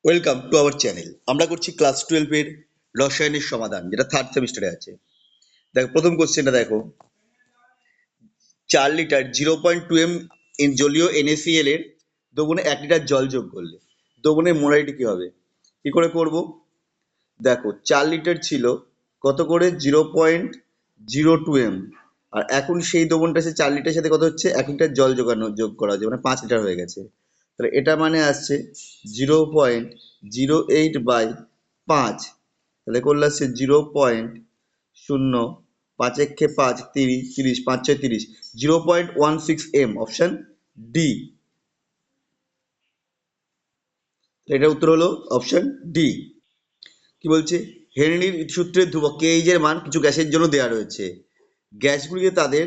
Welcome to our channel. আমরা করছি class 12 এর রসায়নের সমাধান, যেটা থার্ড সেমিস্টারে আছে। দেখো প্রথম কোশ্চেনটা দেখো, 4 লিটার 0.2 জলীয় NaCl এর দ্রবণে 1 লিটার জল যোগ করলে দ্রবণের মোলারিটি কি হবে? কি করে করব? দেখো 4 লিটার ছিল কত করে 0.02 আর এখন সেই দ্রবণটা সে 4 লিটারের সাথে কত হচ্ছে 1 লিটার জল যোগ করা হচ্ছে, মানে 5 লিটার হয়ে গেছে। তাহলে এটা মানে আসছে 0.08/5, তাহলে করলে আসছে 0.0, 5 একে 5, 30, 30, 5 6 30, 0.16 অপশন ডি। এটার উত্তর হলো অপশন ডি। কি বলছে? হেনরির সূত্রের ধ্রুবক কেইজ এর মান কিছু গ্যাসের জন্য দেওয়া রয়েছে। গ্যাসগুলিকে তাদের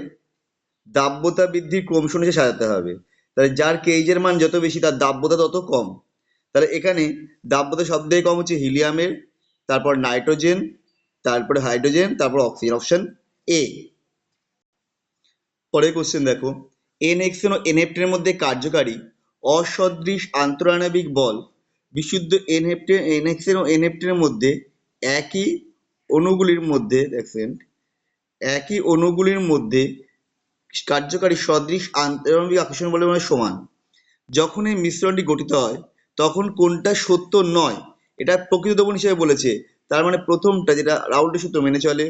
দাব্যতা বৃদ্ধির ক্রম অনুসারে সাজাতে হবে। তাহলে যার কেইজ এর মান যত বেশি তার দাব্যতা তত কম। তাহলে এখানে দাব্যতা সব থেকে কম হচ্ছে হিলিয়ামের, তারপর নাইট্রোজেন, তারপরে হাইড্রোজেন, তারপর অক্সিজেন, অপশন এ। পরের কোশ্চেন দেখো, NHCl ও NF10 এর মধ্যে কার্যকারী অসদৃশ আন্তঃআণবিক বল বিশুদ্ধ NHCl ও NF10 এর মধ্যে একই অণুগুলির মধ্যে কার্যকারী সদৃশ আন্তঃআণবিক আকর্ষণ বলের সমান। যখন এই মিশ্রণটি গঠিত হয় তখন কোনটা সত্য নয় এটা প্রকৃত দ্রবণ হিসেবে বলেছে। তার মানে প্রথমটা, যেটা রাউল্টের সূত্র মেনে চলে,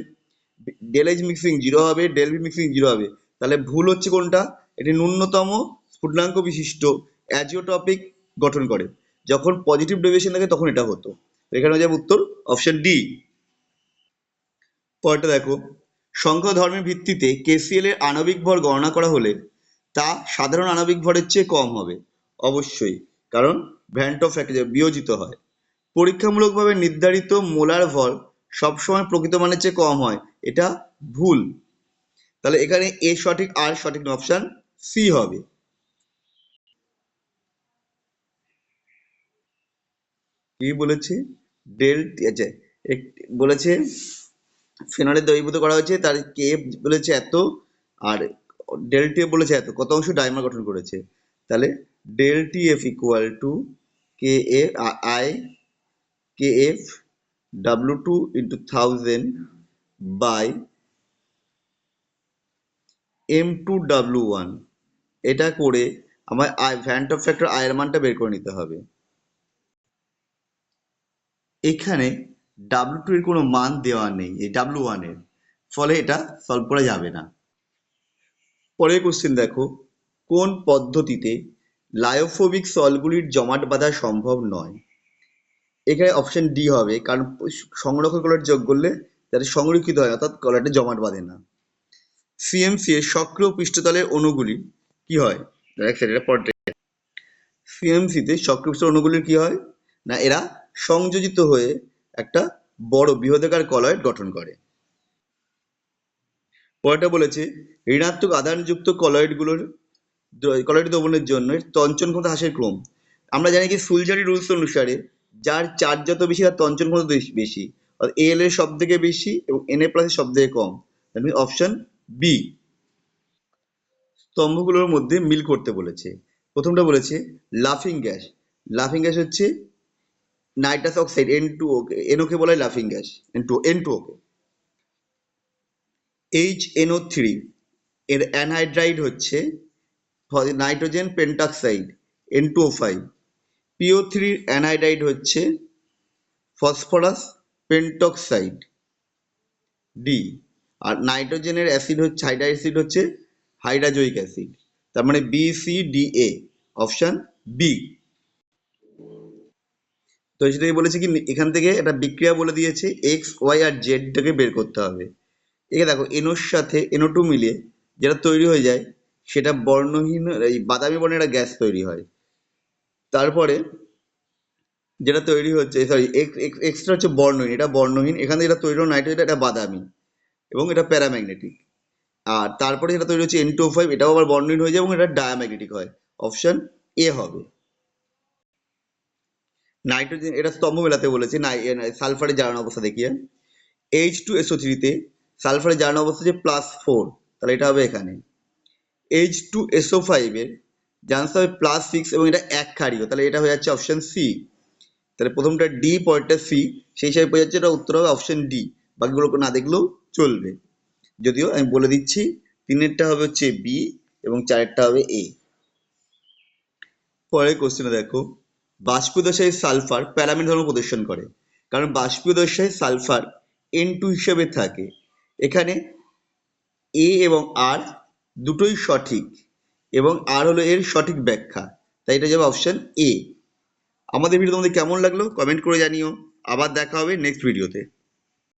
ডেল এইচ মিক্সিং 0 হবে, ডেল বি মিক্সিং 0 হবে। তাহলে ভুল হচ্ছে কোনটা? এটি ন্যূনতম স্ফুটনাঙ্ক বিশিষ্ট অ্যাজিওটপিক গঠন করে। যখন পজিটিভ ডেভিয়েশন থাকে তখন এটা হতো। এখানে হয়ে যাবে উত্তর অপশন ডি। পরেরটা দেখো, সংখ্যা ধর্মের ভিত্তিতে KCl এর আণবিক ভর গণনা করা হলে তা সাধারণ আণবিক ভরের চেয়ে কম হবে। অবশ্যই, কারণ ভ্যান্ট অফ ফ্যাক্টর বিয়োজিত হয়। পরীক্ষামূলকভাবে নির্ধারিত মোলার ভর সবসময় প্রকৃত মানের চেয়ে কম হয়, এটা ভুল। তাহলে এখানে এ সঠিক আর সঠিক নয়, অপশন সি হবে। কি বলেছে? আচ্ছা, বলেছে ফেনলের দ্রবীভূত করা হয়েছে, তার কে বলেছে এত, আর ডেল বলেছে এত, কত অংশ ডাইমার গঠন করেছে। তাহলে ΔTF equal to K A I KF W2 into 1000 by M2W1। এটা করে আমার ভ্যান্ট অফ ফ্যাক্টর আয়ের মানটা বের করে নিতে হবে। এখানে W2 এর কোনো মান দেওয়া নেই এই W1 এর, ফলে এটা সলভ করা যাবে না। পরের কোশ্চেন দেখো, কোন পদ্ধতিতে লায়োফোবিক সলগুলির জমাট বাঁধা সম্ভব নয়? এখানে অপশন ডি হবে, কারণ সংরক্ষণ কলার যোগ করলে যাতে সংরক্ষিত হয়, অর্থাৎ কলারটা জমাট বাঁধে না। সিএমসি এর সক্রিয় পৃষ্ঠতলের অণুগুলি কি হয়? সিএমসিতে সক্রিয় পৃষ্ঠতলের অণুগুলির কি হয় না, এরা সংযোজিত হয়ে একটা বড় বৃহদাকার কলয়েড গঠন করে। পরেরটা বলেছে ঋণাত্মক আধানযুক্ত কলয়েড দ্রবণের জন্য তঞ্চন ক্ষমতা হ্রাসের ক্রম। আমরা জানি কি সুলজারি রুলস অনুসারে যার চার্জ যত বেশি তার তঞ্চন ক্ষমতা বেশি, এল এর সব থেকে বেশি এবং এন এ প্লাস সব থেকে কম। Option B. স্তম্ভগুলোর মধ্যে মিল করতে বলেছে। প্রথমটা বলেছে লাফিং গ্যাস। লাফিং গ্যাস হচ্ছে নাইট্রাস অক্সাইড N2O, NO কে বলা হয় লাফিং গ্যাস, N2O কে। HNO3 এর অ্যানহাইড্রাইড হচ্ছে নাইট্রোজেন পেন্টক্সাইড N2O5। PO3 এর অ্যানহাইড্রাইড হচ্ছে ফসফরাস পেন্টক্সাইড ডি। আর নাইট্রোজেনের অ্যাসিড হচ্ছে হাইড্রাইড অ্যাসিড হচ্ছে হাইড্রাজোয়িক অ্যাসিড। তার মানে BCDA, অপশন বি। তো সেটাই বলেছে কি এখান থেকে একটা বিক্রিয়া বলে দিয়েছে, এক্স ওয়াই আর জেডটাকে বের করতে হবে। এখানে দেখো এনোর সাথে NO2 মিলিয়ে যেটা তৈরি হয়ে যায় সেটা বর্ণহীন, এই বাদামি বর্ণের একটা গ্যাস তৈরি হয়। তারপরে যেটা তৈরি হচ্ছে, সরি, এক্সটা হচ্ছে বর্ণহীন, এটা বর্ণহীন। এখানে যেটা তৈরি হলো নাইট্রোজেন, এটা বাদামি এবং এটা প্যারাম্যাগনেটিক। আর তারপরে যেটা তৈরি হচ্ছে N2O5, এটাও আবার বর্ণহীন হয়ে যায় এবং এটা ডায়াম্যাগনেটিক হয়। অপশন এ হবে। নাইট্রোজেন, এটা স্তম্ভ মেলাতে বলেছে সালফারের জারণ অবস্থা দেখিয়ে। H2SO3 তে সালফারের জারণ অবস্থা হচ্ছে +4, তাহলে এটা হবে এখানে। H2SO5 এর জারণ অবস্থা হবে +6 এবং এটা এক ক্ষারীয়, তাহলে এটা হয়ে যাচ্ছে অপশন সি। তাহলে প্রথমটা ডি, পরেরটা সি, সেই হিসাবে বোঝা যাচ্ছে এটা উত্তর হবে অপশন ডি। বাকিগুলোকে না দেখলেও চলবে, যদিও আমি বলে দিচ্ছি 3-এরটা হবে হচ্ছে বি এবং 4-এরটা হবে এ। পরের কোশ্চেনে দেখো, বাষ্পীয় দশায় সালফার প্যারামিড ধর্ম প্রদর্শন করে। কারণ বাষ্পীয় দশায় সালফার N2 হিসেবে থাকে। এখানে এ এবং আর দুটোই সঠিক এবং আর হলো এর সঠিক ব্যাখ্যা, তাই এটা যাবে অপশন এ। আমাদের ভিডিও তোমাদের কেমন লাগলো কমেন্ট করে জানিও। আবার দেখা হবে নেক্সট ভিডিওতে।